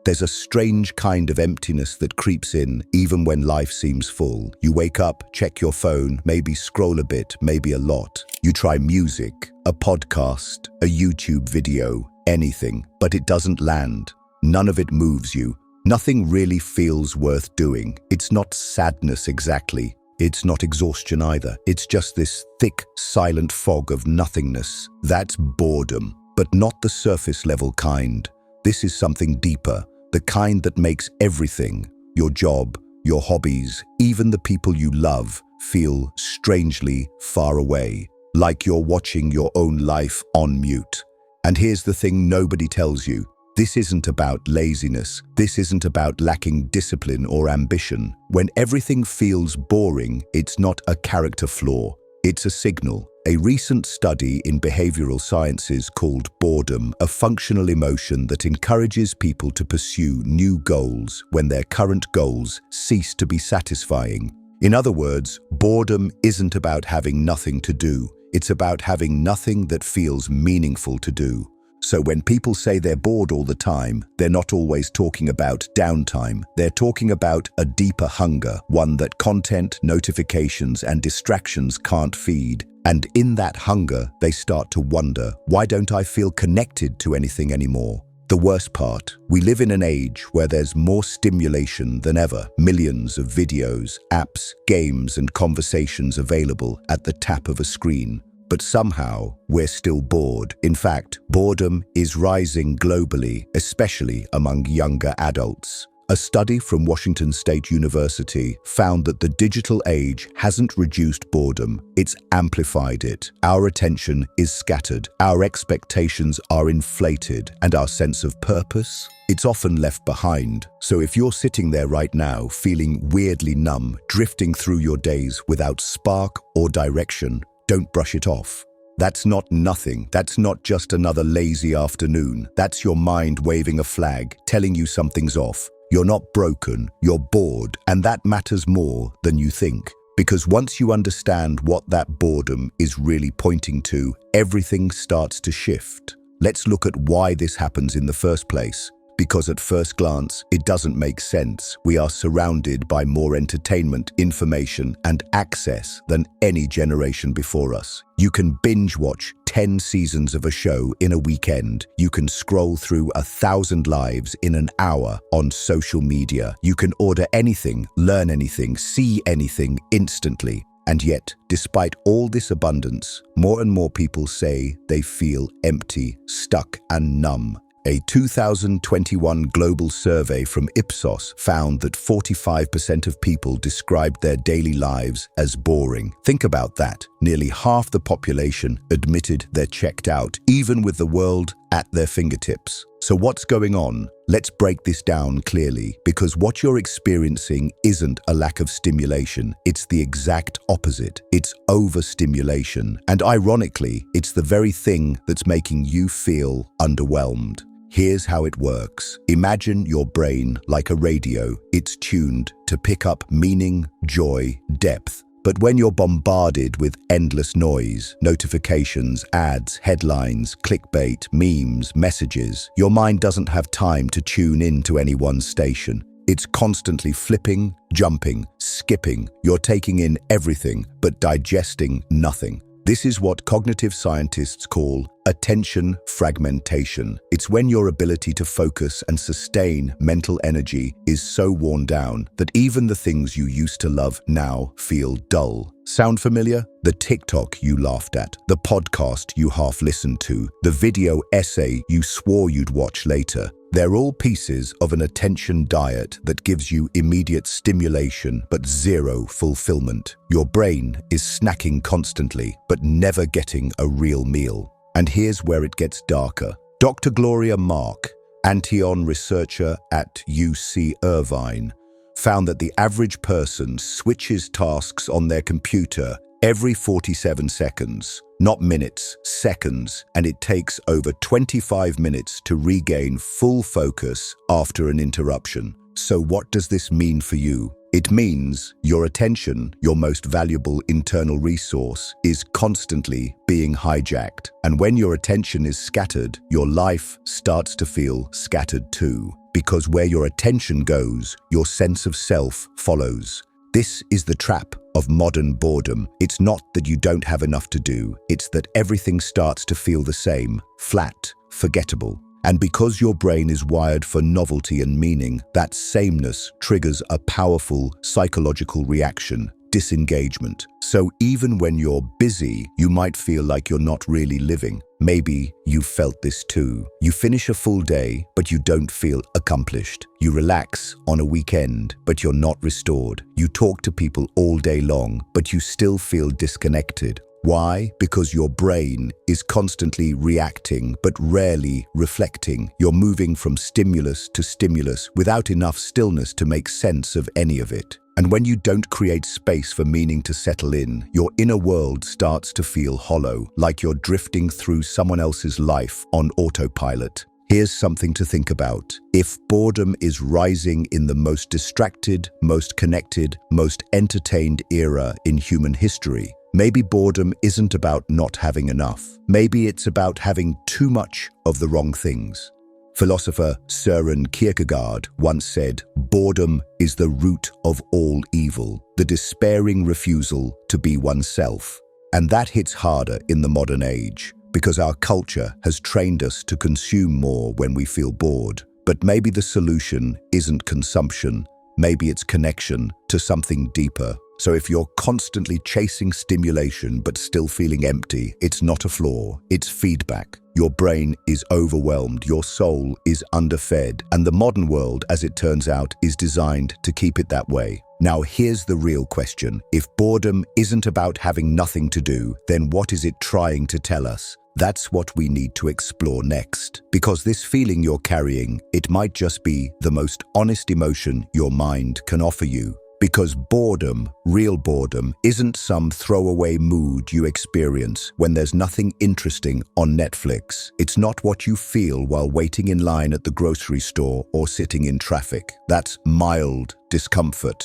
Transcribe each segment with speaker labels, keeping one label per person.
Speaker 1: There's a strange kind of emptiness that creeps in even when life seems full. You wake up, check your phone, maybe scroll a bit, maybe a lot. You try music, a podcast, a YouTube video, anything, but it doesn't land. None of it moves you. Nothing really feels worth doing. It's not sadness exactly. It's not exhaustion either. It's just this thick, silent fog of nothingness. That's boredom, but not the surface level kind. This is something deeper, the kind that makes everything, your job, your hobbies, even the people you love, feel strangely far away, like you're watching your own life on mute. And here's the thing nobody tells you. This isn't about laziness. This isn't about lacking discipline or ambition. When everything feels boring, it's not a character flaw. It's a signal. A recent study in behavioral sciences called Boredom, a functional emotion that encourages people to pursue new goals when their current goals cease to be satisfying. In other words, boredom isn't about having nothing to do. It's about having nothing that feels meaningful to do. So when people say they're bored all the time, they're not always talking about downtime. They're talking about a deeper hunger, one that content, notifications, and distractions can't feed. And in that hunger, they start to wonder, why don't I feel connected to anything anymore? The worst part, we live in an age where there's more stimulation than ever. Millions of videos, apps, games, and conversations available at the tap of a screen. But somehow, we're still bored. In fact, boredom is rising globally, especially among younger adults. A study from Washington State University found that the digital age hasn't reduced boredom, it's amplified it. Our attention is scattered, our expectations are inflated, and our sense of purpose, it's often left behind. So if you're sitting there right now, feeling weirdly numb, drifting through your days without spark or direction, don't brush it off. That's not nothing. That's not just another lazy afternoon. That's your mind waving a flag, telling you something's off. You're not broken, you're bored, and that matters more than you think. Because once you understand what that boredom is really pointing to, everything starts to shift. Let's look at why this happens in the first place. Because at first glance, it doesn't make sense. We are surrounded by more entertainment, information, and access than any generation before us. You can binge watch 10 seasons of a show in a weekend. You can scroll through 1,000 lives in an hour on social media. You can order anything, learn anything, see anything instantly. And yet, despite all this abundance, more and more people say they feel empty, stuck, and numb. A 2021 global survey from Ipsos found that 45% of people described their daily lives as boring. Think about that. Nearly half the population admitted they're checked out, even with the world at their fingertips. So what's going on? Let's break this down clearly, because what you're experiencing isn't a lack of stimulation. It's the exact opposite. It's overstimulation. And ironically, it's the very thing that's making you feel underwhelmed. Here's how it works. Imagine your brain like a radio. It's tuned to pick up meaning, joy, depth. But when you're bombarded with endless noise, notifications, ads, headlines, clickbait, memes, messages, your mind doesn't have time to tune in to any one station. It's constantly flipping, jumping, skipping. You're taking in everything, but digesting nothing. This is what cognitive scientists call attention fragmentation. It's when your ability to focus and sustain mental energy is so worn down that even the things you used to love now feel dull. Sound familiar? The TikTok you laughed at, the podcast you half listened to, the video essay you swore you'd watch later. They're all pieces of an attention diet that gives you immediate stimulation but zero fulfillment. Your brain is snacking constantly but never getting a real meal. And here's where it gets darker. Dr. Gloria Mark, Antion researcher at UC Irvine, found that the average person switches tasks on their computer every 47 seconds. Not minutes, seconds, and it takes over 25 minutes to regain full focus after an interruption. So what does this mean for you? It means your attention, your most valuable internal resource, is constantly being hijacked. And when your attention is scattered, your life starts to feel scattered too. Because where your attention goes, your sense of self follows. This is the trap of modern boredom. It's not that you don't have enough to do, it's that everything starts to feel the same, flat, forgettable. And because your brain is wired for novelty and meaning, that sameness triggers a powerful psychological reaction: disengagement. So even when you're busy, you might feel like you're not really living. Maybe you've felt this too. You finish a full day, but you don't feel accomplished. You relax on a weekend, but you're not restored. You talk to people all day long, but you still feel disconnected. Why? Because your brain is constantly reacting but rarely reflecting. You're moving from stimulus to stimulus without enough stillness to make sense of any of it. And when you don't create space for meaning to settle in, your inner world starts to feel hollow, like you're drifting through someone else's life on autopilot. Here's something to think about. If boredom is rising in the most distracted, most connected, most entertained era in human history, maybe boredom isn't about not having enough. Maybe it's about having too much of the wrong things. Philosopher Søren Kierkegaard once said, "Boredom is the root of all evil, the despairing refusal to be oneself." And that hits harder in the modern age, because our culture has trained us to consume more when we feel bored. But maybe the solution isn't consumption, maybe it's connection to something deeper. So if you're constantly chasing stimulation but still feeling empty, it's not a flaw, it's feedback. Your brain is overwhelmed, your soul is underfed, and the modern world, as it turns out, is designed to keep it that way. Now here's the real question. If boredom isn't about having nothing to do, then what is it trying to tell us? That's what we need to explore next. Because this feeling you're carrying, it might just be the most honest emotion your mind can offer you. Because boredom, real boredom, isn't some throwaway mood you experience when there's nothing interesting on Netflix. It's not what you feel while waiting in line at the grocery store or sitting in traffic. That's mild discomfort.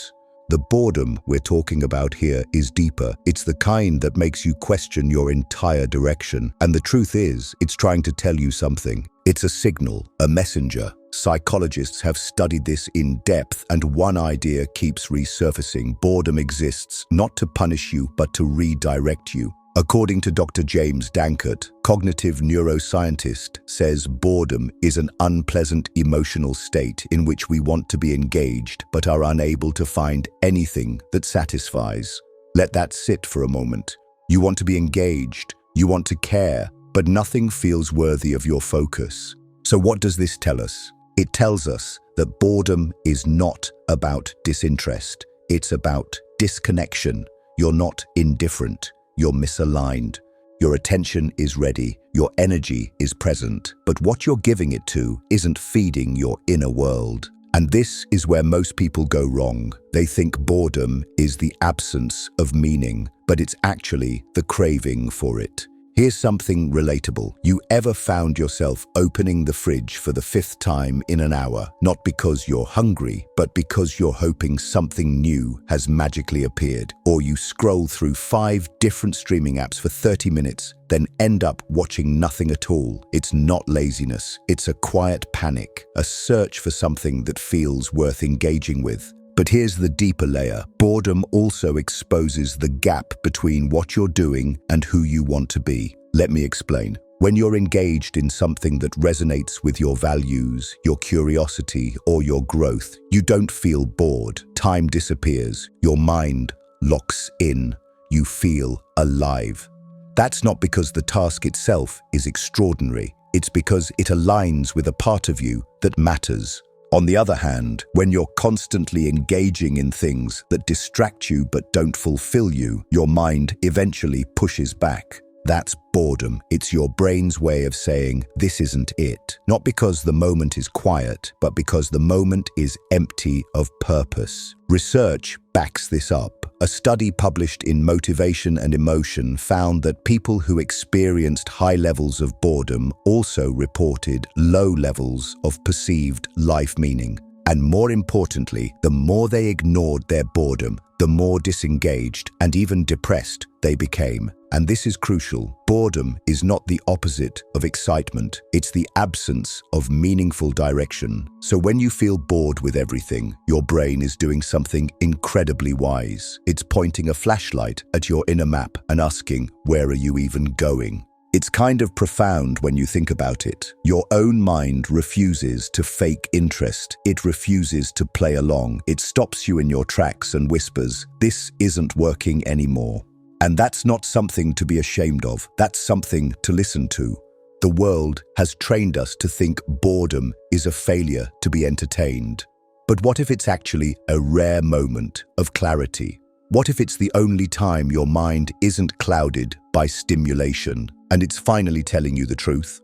Speaker 1: The boredom we're talking about here is deeper. It's the kind that makes you question your entire direction. And the truth is, it's trying to tell you something. It's a signal, a messenger. Psychologists have studied this in depth, and one idea keeps resurfacing. Boredom exists not to punish you, but to redirect you. According to Dr. James Dankert, cognitive neuroscientist, says boredom is an unpleasant emotional state in which we want to be engaged but are unable to find anything that satisfies. Let that sit for a moment. You want to be engaged, you want to care, but nothing feels worthy of your focus. So what does this tell us? It tells us that boredom is not about disinterest. It's about disconnection. You're not indifferent. You're misaligned. Your attention is ready. Your energy is present. But what you're giving it to isn't feeding your inner world. And this is where most people go wrong. They think boredom is the absence of meaning, but it's actually the craving for it. Here's something relatable. You ever found yourself opening the fridge for the 5th time in an hour, not because you're hungry, but because you're hoping something new has magically appeared? Or you scroll through 5 different streaming apps for 30 minutes, then end up watching nothing at all. It's not laziness, it's a quiet panic, a search for something that feels worth engaging with. But here's the deeper layer. Boredom also exposes the gap between what you're doing and who you want to be. Let me explain. When you're engaged in something that resonates with your values, your curiosity, or your growth, you don't feel bored. Time disappears. Your mind locks in. You feel alive. That's not because the task itself is extraordinary. It's because it aligns with a part of you that matters. On the other hand, when you're constantly engaging in things that distract you but don't fulfill you, your mind eventually pushes back. That's boredom. It's your brain's way of saying, this isn't it. Not because the moment is quiet, but because the moment is empty of purpose. Research backs this up. A study published in Motivation and Emotion found that people who experienced high levels of boredom also reported low levels of perceived life meaning. And more importantly, the more they ignored their boredom, the more disengaged and even depressed they became. And this is crucial. Boredom is not the opposite of excitement. It's the absence of meaningful direction. So when you feel bored with everything, your brain is doing something incredibly wise. It's pointing a flashlight at your inner map and asking, where are you even going? It's kind of profound when you think about it. Your own mind refuses to fake interest. It refuses to play along. It stops you in your tracks and whispers, this isn't working anymore. And that's not something to be ashamed of. That's something to listen to. The world has trained us to think boredom is a failure to be entertained. But what if it's actually a rare moment of clarity? What if it's the only time your mind isn't clouded by stimulation and it's finally telling you the truth?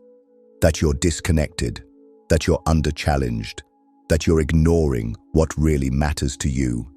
Speaker 1: That you're disconnected, that you're under-challenged, that you're ignoring what really matters to you.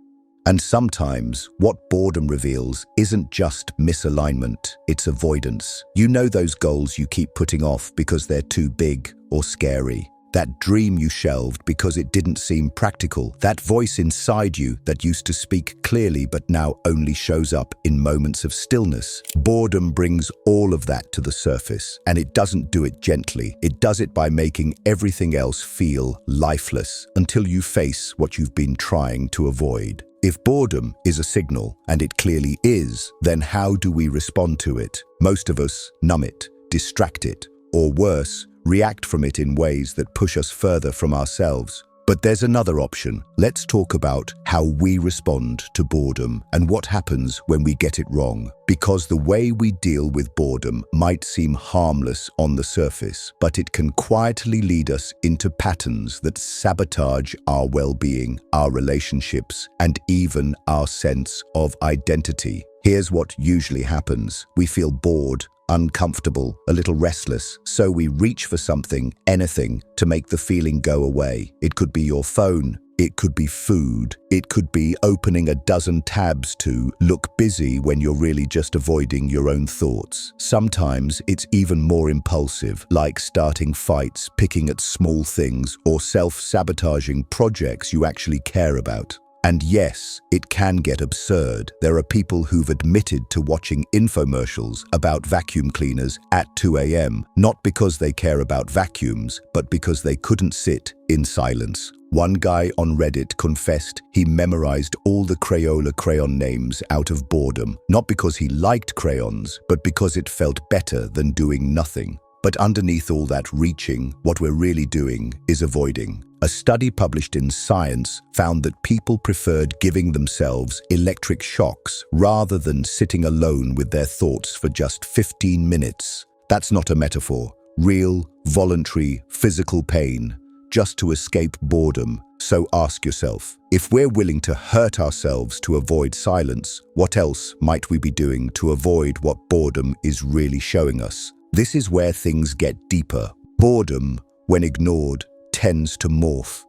Speaker 1: And sometimes what boredom reveals isn't just misalignment, it's avoidance. You know those goals you keep putting off because they're too big or scary. That dream you shelved because it didn't seem practical. That voice inside you that used to speak clearly but now only shows up in moments of stillness. Boredom brings all of that to the surface, and it doesn't do it gently. It does it by making everything else feel lifeless until you face what you've been trying to avoid. If boredom is a signal, and it clearly is, then how do we respond to it? Most of us numb it, distract it, or worse, react from it in ways that push us further from ourselves. But there's another option. Let's talk about how we respond to boredom and what happens when we get it wrong. Because the way we deal with boredom might seem harmless on the surface, but it can quietly lead us into patterns that sabotage our well-being, our relationships, and even our sense of identity. Here's what usually happens. We feel bored, uncomfortable, a little restless, so we reach for something, anything, to make the feeling go away. It could be your phone, it could be food, it could be opening a dozen tabs to look busy when you're really just avoiding your own thoughts. Sometimes it's even more impulsive, like starting fights, picking at small things, or self-sabotaging projects you actually care about. And yes, it can get absurd. There are people who've admitted to watching infomercials about vacuum cleaners at 2 a.m., not because they care about vacuums, but because they couldn't sit in silence. One guy on Reddit confessed he memorized all the Crayola crayon names out of boredom, not because he liked crayons, but because it felt better than doing nothing. But underneath all that reaching, what we're really doing is avoiding. A study published in Science found that people preferred giving themselves electric shocks rather than sitting alone with their thoughts for just 15 minutes. That's not a metaphor. Real, voluntary, physical pain, just to escape boredom. So ask yourself, if we're willing to hurt ourselves to avoid silence, what else might we be doing to avoid what boredom is really showing us? This is where things get deeper. Boredom, when ignored, tends to morph.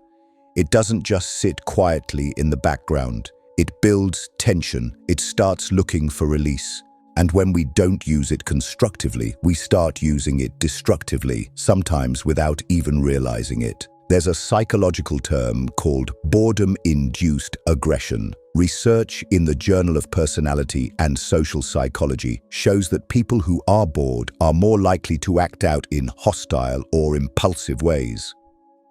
Speaker 1: It doesn't just sit quietly in the background. It builds tension. It starts looking for release. And when we don't use it constructively, we start using it destructively, sometimes without even realizing it. There's a psychological term called boredom-induced aggression. Research in the Journal of Personality and Social Psychology shows that people who are bored are more likely to act out in hostile or impulsive ways.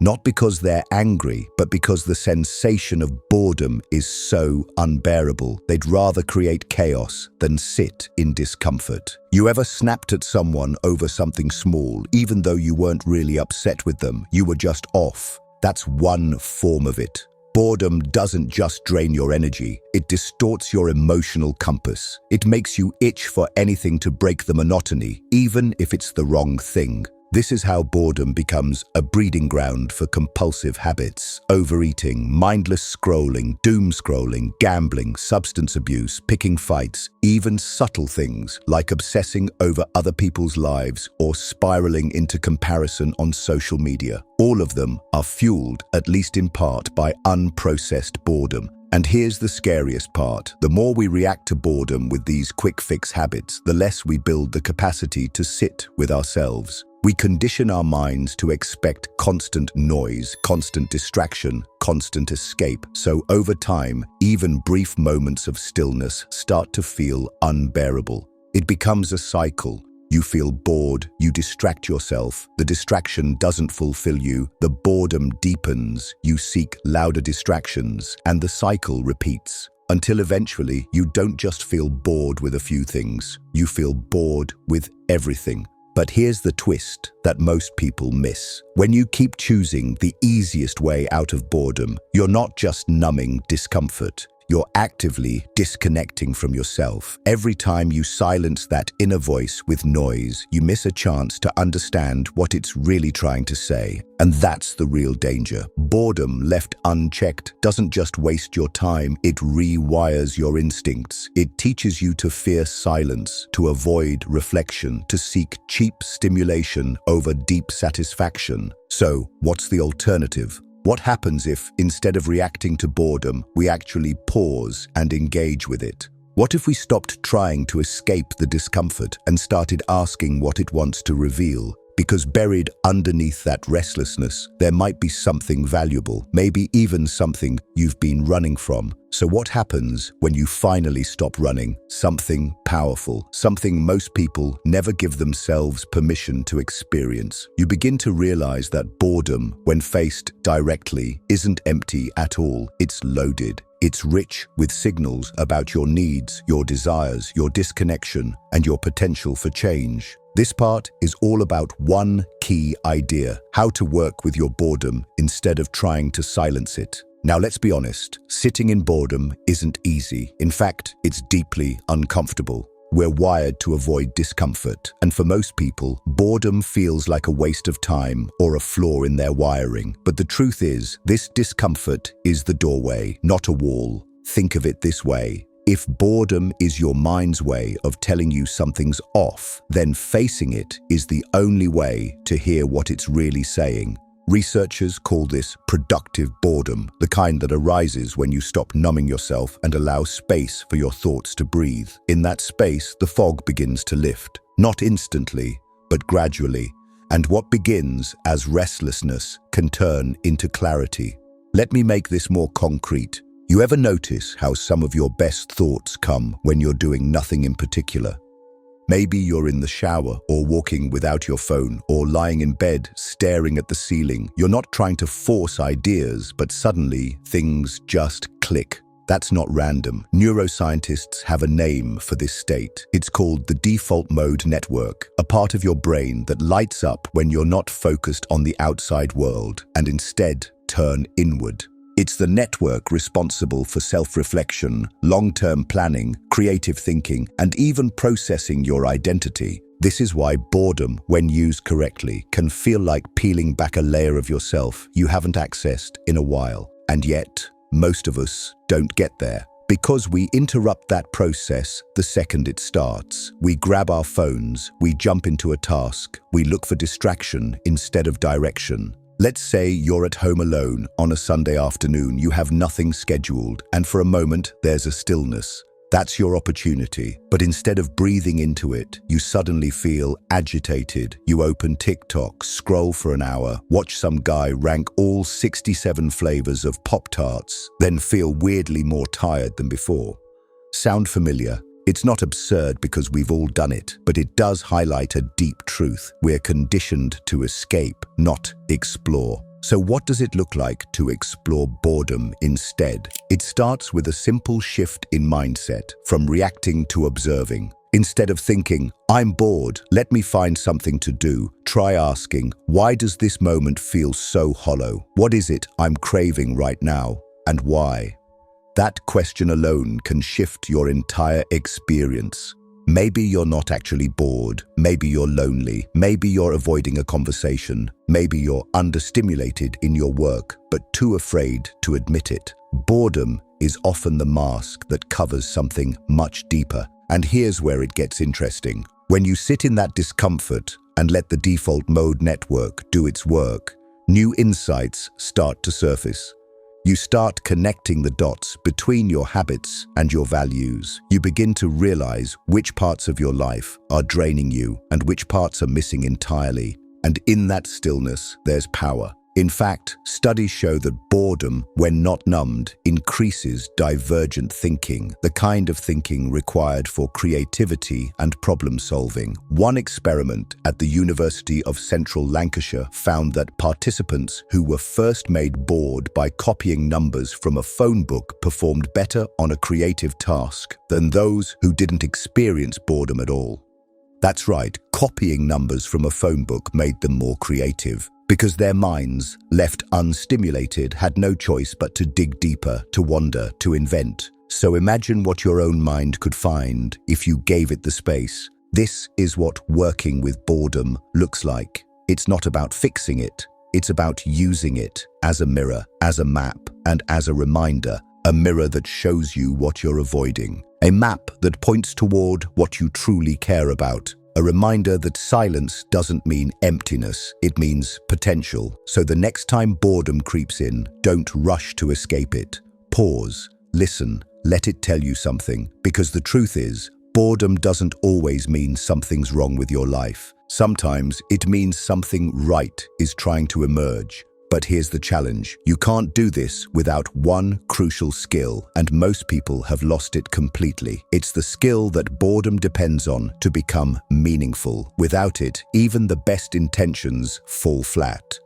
Speaker 1: Not because they're angry, but because the sensation of boredom is so unbearable, they'd rather create chaos than sit in discomfort. You ever snapped at someone over something small, even though you weren't really upset with them? You were just off. That's one form of it. Boredom doesn't just drain your energy, it distorts your emotional compass. It makes you itch for anything to break the monotony, even if it's the wrong thing. This is how boredom becomes a breeding ground for compulsive habits. Overeating, mindless scrolling, doom scrolling, gambling, substance abuse, picking fights, even subtle things like obsessing over other people's lives or spiraling into comparison on social media. All of them are fueled, at least in part, by unprocessed boredom. And here's the scariest part. The more we react to boredom with these quick fix habits, the less we build the capacity to sit with ourselves. We condition our minds to expect constant noise, constant distraction, constant escape. So over time, even brief moments of stillness start to feel unbearable. It becomes a cycle. You feel bored, you distract yourself, the distraction doesn't fulfill you, the boredom deepens, you seek louder distractions, and the cycle repeats. Until eventually, you don't just feel bored with a few things, you feel bored with everything. But here's the twist that most people miss. When you keep choosing the easiest way out of boredom, you're not just numbing discomfort. You're actively disconnecting from yourself. Every time you silence that inner voice with noise, you miss a chance to understand what it's really trying to say. And that's the real danger. Boredom, left unchecked, doesn't just waste your time, it rewires your instincts. It teaches you to fear silence, to avoid reflection, to seek cheap stimulation over deep satisfaction. So, what's the alternative? What happens if, instead of reacting to boredom, we actually pause and engage with it? What if we stopped trying to escape the discomfort and started asking what it wants to reveal? Because buried underneath that restlessness, there might be something valuable, maybe even something you've been running from. So what happens when you finally stop running? Something powerful, something most people never give themselves permission to experience. You begin to realize that boredom, when faced directly, isn't empty at all. It's loaded. It's rich with signals about your needs, your desires, your disconnection, and your potential for change. This part is all about one key idea: how to work with your boredom instead of trying to silence it. Now let's be honest, sitting in boredom isn't easy. In fact, it's deeply uncomfortable. We're wired to avoid discomfort, and for most people, boredom feels like a waste of time or a flaw in their wiring. But the truth is, this discomfort is the doorway, not a wall. Think of it this way. If boredom is your mind's way of telling you something's off, then facing it is the only way to hear what it's really saying. Researchers call this productive boredom, the kind that arises when you stop numbing yourself and allow space for your thoughts to breathe. In that space, the fog begins to lift, not instantly, but gradually. And what begins as restlessness can turn into clarity. Let me make this more concrete. You ever notice how some of your best thoughts come when you're doing nothing in particular? Maybe you're in the shower or walking without your phone or lying in bed staring at the ceiling. You're not trying to force ideas, but suddenly things just click. That's not random. Neuroscientists have a name for this state. It's called the default mode network, a part of your brain that lights up when you're not focused on the outside world and instead turn inward. It's the network responsible for self-reflection, long-term planning, creative thinking, and even processing your identity. This is why boredom, when used correctly, can feel like peeling back a layer of yourself you haven't accessed in a while. And yet, most of us don't get there. Because we interrupt that process the second it starts. We grab our phones, we jump into a task, we look for distraction instead of direction. Let's say you're at home alone on a Sunday afternoon, you have nothing scheduled, and for a moment there's a stillness. That's your opportunity. But instead of breathing into it, you suddenly feel agitated. You open TikTok, scroll for an hour, watch some guy rank all 67 flavors of Pop-Tarts, then feel weirdly more tired than before. Sound familiar? It's not absurd because we've all done it, but it does highlight a deep truth. We're conditioned to escape, not explore. So what does it look like to explore boredom instead? It starts with a simple shift in mindset, from reacting to observing. Instead of thinking, "I'm bored, let me find something to do," try asking, "Why does this moment feel so hollow? What is it I'm craving right now, and why?" That question alone can shift your entire experience. Maybe you're not actually bored, maybe you're lonely, maybe you're avoiding a conversation, maybe you're understimulated in your work, but too afraid to admit it. Boredom is often the mask that covers something much deeper. And here's where it gets interesting. When you sit in that discomfort and let the default mode network do its work, new insights start to surface. You start connecting the dots between your habits and your values. You begin to realize which parts of your life are draining you and which parts are missing entirely. And in that stillness, there's power. In fact, studies show that boredom, when not numbed, increases divergent thinking, the kind of thinking required for creativity and problem solving. One experiment at the University of Central Lancashire found that participants who were first made bored by copying numbers from a phone book performed better on a creative task than those who didn't experience boredom at all. That's right, copying numbers from a phone book made them more creative, because their minds, left unstimulated, had no choice but to dig deeper, to wander, to invent. So imagine what your own mind could find if you gave it the space. This is what working with boredom looks like. It's not about fixing it. It's about using it as a mirror, as a map, and as a reminder. A mirror that shows you what you're avoiding. A map that points toward what you truly care about. A reminder that silence doesn't mean emptiness, it means potential. So the next time boredom creeps in, don't rush to escape it. Pause, listen, let it tell you something. Because the truth is, boredom doesn't always mean something's wrong with your life. Sometimes it means something right is trying to emerge. But here's the challenge. You can't do this without one crucial skill, and most people have lost it completely. It's the skill that boredom depends on to become meaningful. Without it, even the best intentions fall flat.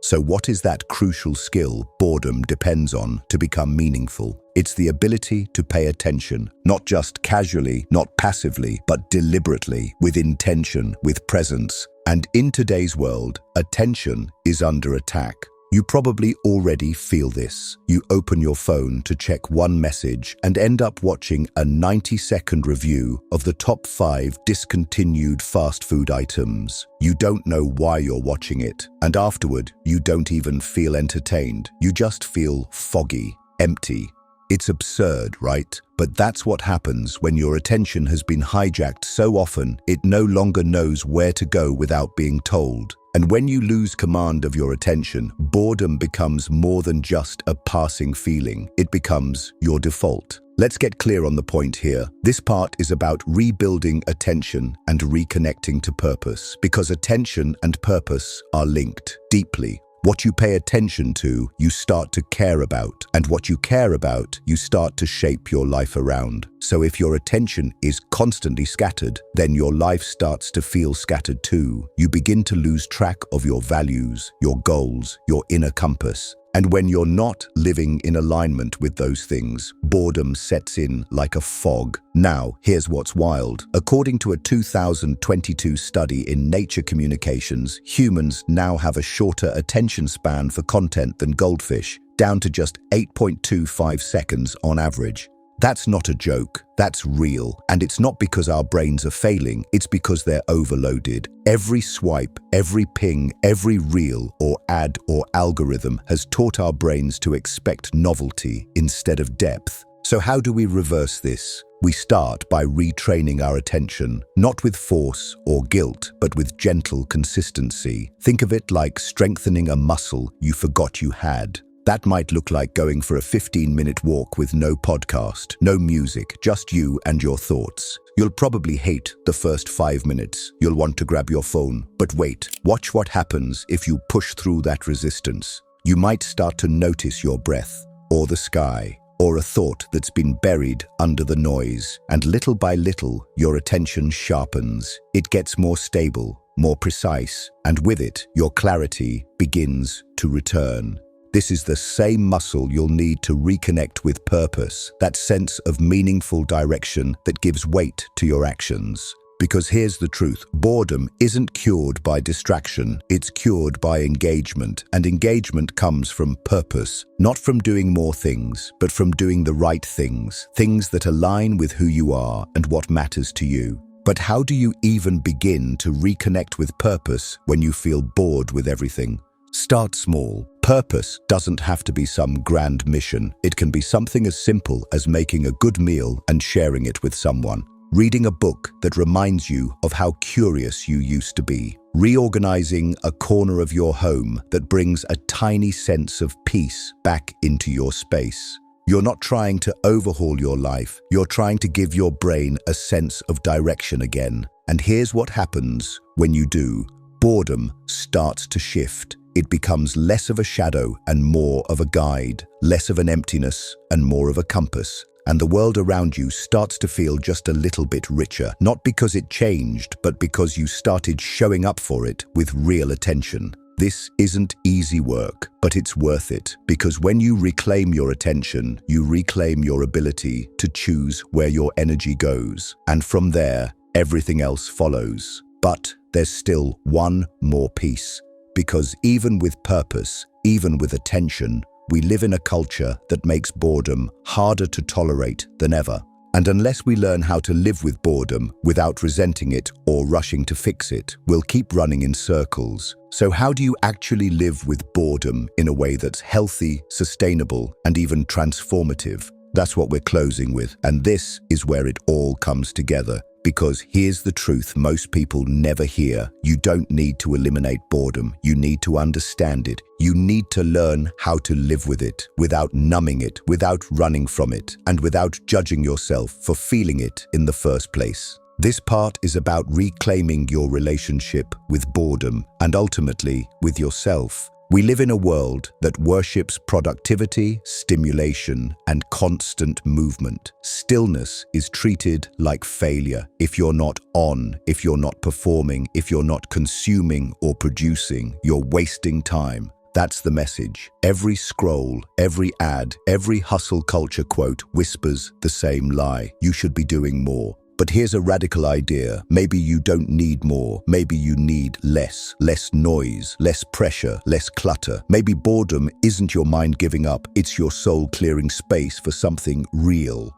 Speaker 1: So what is that crucial skill boredom depends on to become meaningful? It's the ability to pay attention, not just casually, not passively, but deliberately, with intention, with presence. And in today's world, attention is under attack. You probably already feel this. You open your phone to check one message and end up watching a 90-second review of the top 5 discontinued fast food items. You don't know why you're watching it, and afterward, you don't even feel entertained. You just feel foggy, empty. It's absurd, right? But that's what happens when your attention has been hijacked so often it no longer knows where to go without being told. And when you lose command of your attention, boredom becomes more than just a passing feeling. It becomes your default. Let's get clear on the point here. This part is about rebuilding attention and reconnecting to purpose, because attention and purpose are linked deeply. What you pay attention to, you start to care about, and what you care about, you start to shape your life around. So if your attention is constantly scattered, then your life starts to feel scattered too. You begin to lose track of your values, your goals, your inner compass. And when you're not living in alignment with those things, boredom sets in like a fog. Now, here's what's wild. According to a 2022 study in Nature Communications, humans now have a shorter attention span for content than goldfish, down to just 8.25 seconds on average. That's not a joke, that's real. And it's not because our brains are failing, it's because they're overloaded. Every swipe, every ping, every reel or ad or algorithm has taught our brains to expect novelty instead of depth. So how do we reverse this? We start by retraining our attention, not with force or guilt, but with gentle consistency. Think of it like strengthening a muscle you forgot you had. That might look like going for a 15-minute walk with no podcast, no music, just you and your thoughts. You'll probably hate the first 5 minutes. You'll want to grab your phone. But wait, watch what happens if you push through that resistance. You might start to notice your breath, or the sky, or a thought that's been buried under the noise. And little by little, your attention sharpens. It gets more stable, more precise, and with it, your clarity begins to return. This is the same muscle you'll need to reconnect with purpose, that sense of meaningful direction that gives weight to your actions. Because here's the truth, boredom isn't cured by distraction, it's cured by engagement. And engagement comes from purpose, not from doing more things, but from doing the right things, things that align with who you are and what matters to you. But how do you even begin to reconnect with purpose when you feel bored with everything? Start small. Purpose doesn't have to be some grand mission. It can be something as simple as making a good meal and sharing it with someone. Reading a book that reminds you of how curious you used to be. Reorganizing a corner of your home that brings a tiny sense of peace back into your space. You're not trying to overhaul your life. You're trying to give your brain a sense of direction again. And here's what happens when you do. boredom starts to shift. It becomes less of a shadow and more of a guide, less of an emptiness and more of a compass. And the world around you starts to feel just a little bit richer, not because it changed, but because you started showing up for it with real attention. This isn't easy work, but it's worth it, because when you reclaim your attention, you reclaim your ability to choose where your energy goes. And from there, everything else follows. But there's still one more piece, because even with purpose, even with attention, we live in a culture that makes boredom harder to tolerate than ever. And unless we learn how to live with boredom without resenting it or rushing to fix it, we'll keep running in circles. So how do you actually live with boredom in a way that's healthy, sustainable, and even transformative? That's what we're closing with. And this is where it all comes together. Because here's the truth most people never hear. You don't need to eliminate boredom. You need to understand it. You need to learn how to live with it without numbing it, without running from it, and without judging yourself for feeling it in the first place. This part is about reclaiming your relationship with boredom and ultimately with yourself. We live in a world that worships productivity, stimulation, and constant movement. Stillness is treated like failure. If you're not on, if you're not performing, if you're not consuming or producing, you're wasting time. That's the message. Every scroll, every ad, every hustle culture quote whispers the same lie. You should be doing more. But here's a radical idea. Maybe you don't need more. Maybe you need less. Less noise, less pressure, less clutter. Maybe boredom isn't your mind giving up. It's your soul clearing space for something real.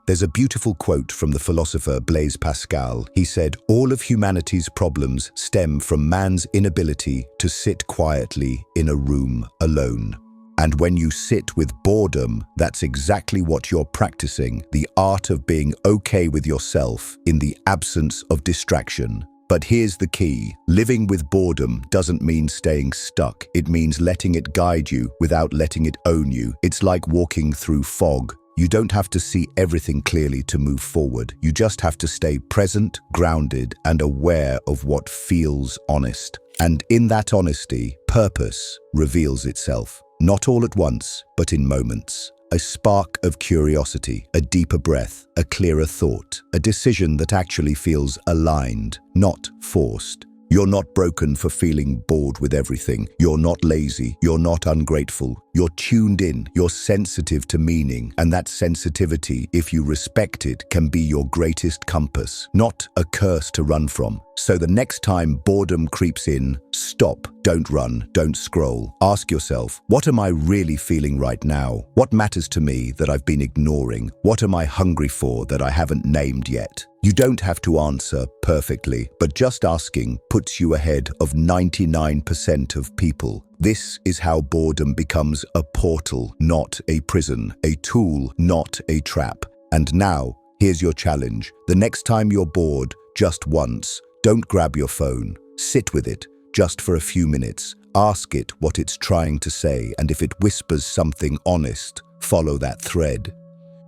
Speaker 1: There's a beautiful quote from the philosopher Blaise Pascal. He said, "All of humanity's problems stem from man's inability to sit quietly in a room alone." And when you sit with boredom, that's exactly what you're practicing, the art of being okay with yourself in the absence of distraction. But here's the key. Living with boredom doesn't mean staying stuck. It means letting it guide you without letting it own you. It's like walking through fog. You don't have to see everything clearly to move forward. You just have to stay present, grounded, and aware of what feels honest. And in that honesty, purpose reveals itself. Not all at once, but in moments. A spark of curiosity, a deeper breath, a clearer thought, a decision that actually feels aligned, not forced. You're not broken for feeling bored with everything. You're not lazy. You're not ungrateful. You're tuned in. You're sensitive to meaning. And that sensitivity, if you respect it, can be your greatest compass, not a curse to run from. So the next time boredom creeps in, stop, don't run, don't scroll. Ask yourself, what am I really feeling right now? What matters to me that I've been ignoring? What am I hungry for that I haven't named yet? You don't have to answer perfectly, but just asking puts you ahead of 99% of people. This is how boredom becomes a portal, not a prison, a tool, not a trap. And now, here's your challenge. The next time you're bored, just once, don't grab your phone. Sit with it, just for a few minutes. Ask it what it's trying to say, and if it whispers something honest, follow that thread.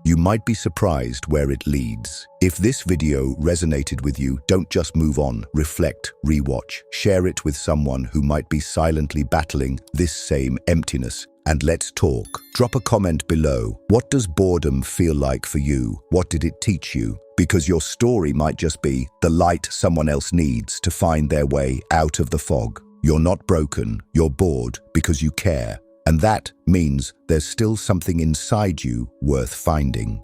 Speaker 1: You might be surprised where it leads. If this video resonated with you, don't just move on, reflect, rewatch, share it with someone who might be silently battling this same emptiness. And let's talk. Drop a comment below. What does boredom feel like for you? What did it teach you? Because your story might just be the light someone else needs to find their way out of the fog. You're not broken, you're bored because you care. And that means there's still something inside you worth finding.